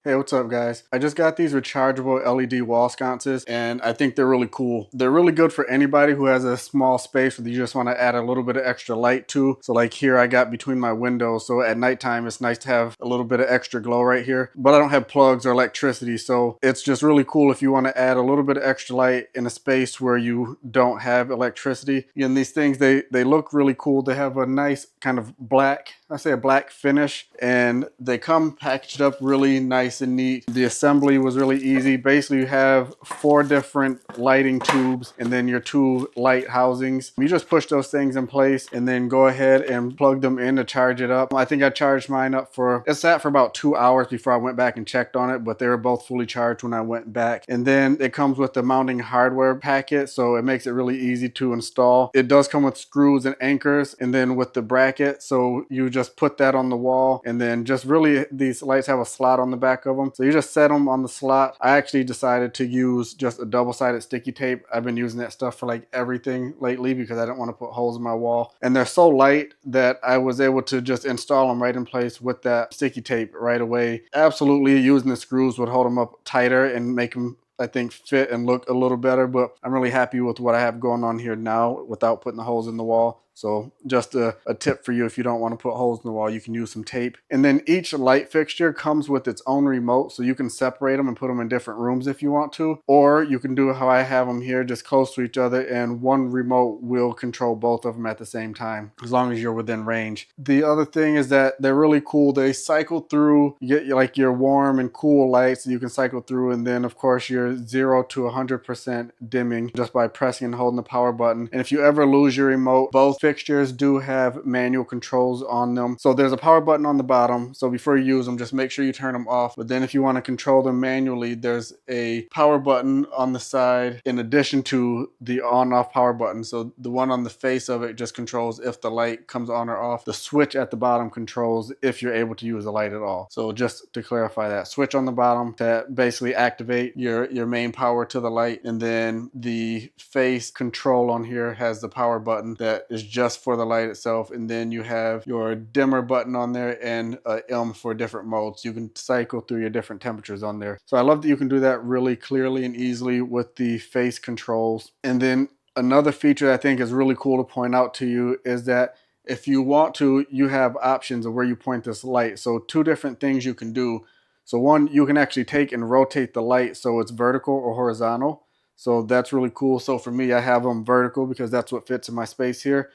Hey, what's up guys? I just got these rechargeable LED wall sconces and I think they're really cool. They're really good for anybody who has a small space where you just want to add a little bit of extra light to. So like here I got between my windows, so at nighttime it's nice to have a little bit of extra glow right here. But I don't have plugs or electricity, so it's just really cool if you want to add a little bit of extra light in a space where you don't have electricity. And these things, they look really cool. They have a nice kind of black, I say a black finish, and they come packaged up really nice and neat. The assembly was really easy. Basically you have 4 different lighting tubes and then your 2 light housings. You just push those things in place and then go ahead and plug them in to charge it up. I think I charged mine up it sat for about 2 hours before I went back and checked on it, but they were both fully charged when I went back. And then it comes with the mounting hardware packet, so it makes it really easy to install. It does come with screws and anchors, and then with the bracket, so you just put that on the wall, and then just really, these lights have a slot on the back of them, so you just set them on the slot. I actually decided to use just a double-sided sticky tape. I've been using that stuff for like everything lately because I don't want to put holes in my wall, and they're so light that I was able to just install them right in place with that sticky tape right away. Absolutely, using the screws would hold them up tighter and make them, I think, fit and look a little better, but I'm really happy with what I have going on here now without putting the holes in the wall. So just a tip for you, if you don't want to put holes in the wall, you can use some tape. And then each light fixture comes with its own remote, so you can separate them and put them in different rooms if you want to, or you can do how I have them here, just close to each other, and one remote will control both of them at the same time, as long as you're within range. The other thing is that they're really cool. They cycle through, you get like your warm and cool lights that you can cycle through, and then of course your 0 to 100% dimming just by pressing and holding the power button. And if you ever lose your remote, both fixtures do have manual controls on them. So there's a power button on the bottom, so before you use them, just make sure you turn them off. But then if you want to control them manually, there's a power button on the side in addition to the on-off power button. So the one on the face of it just controls if the light comes on or off. The switch at the bottom controls if you're able to use the light at all. So just to clarify, that switch on the bottom to basically activate your main power to the light, and then the face control on here has the power button that is just for the light itself, and then you have your dimmer button on there and a M for different modes. You can cycle through your different temperatures on there. So I love that you can do that really clearly and easily with the face controls. And then another feature I think is really cool to point out to you is that if you want to, you have options of where you point this light. So 2 different things you can do. So one, you can actually take and rotate the light so it's vertical or horizontal. So that's really cool. So for me, I have them vertical because that's what fits in my space here.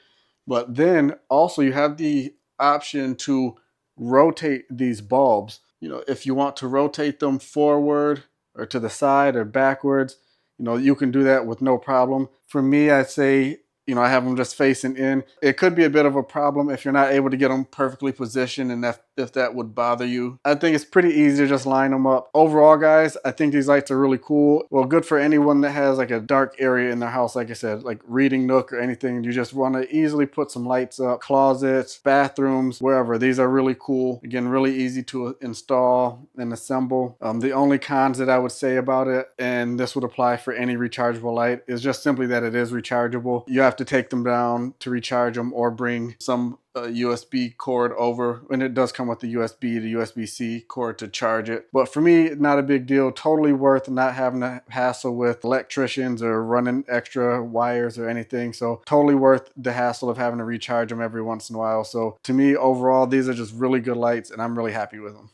But then also you have the option to rotate these bulbs. You know, if you want to rotate them forward or to the side or backwards, you know, you can do that with no problem. For me, I'd say, you know, I have them just facing in. It could be a bit of a problem if you're not able to get them perfectly positioned, and if that would bother you. I think it's pretty easy to just line them up. Overall, guys, I think these lights are really cool. Well, good for anyone that has like a dark area in their house, like I said, like reading nook or anything. You just want to easily put some lights up, closets, bathrooms, wherever. These are really cool. Again, really easy to install and assemble. The only cons that I would say about it, and this would apply for any rechargeable light, is just simply that it is rechargeable. You have to take them down to recharge them or bring some USB cord over, and it does come with the USB to USB-C cord to charge it. But for me, not a big deal. Totally worth not having to hassle with electricians or running extra wires or anything. So totally worth the hassle of having to recharge them every once in a while. So to me, overall, these are just really good lights and I'm really happy with them.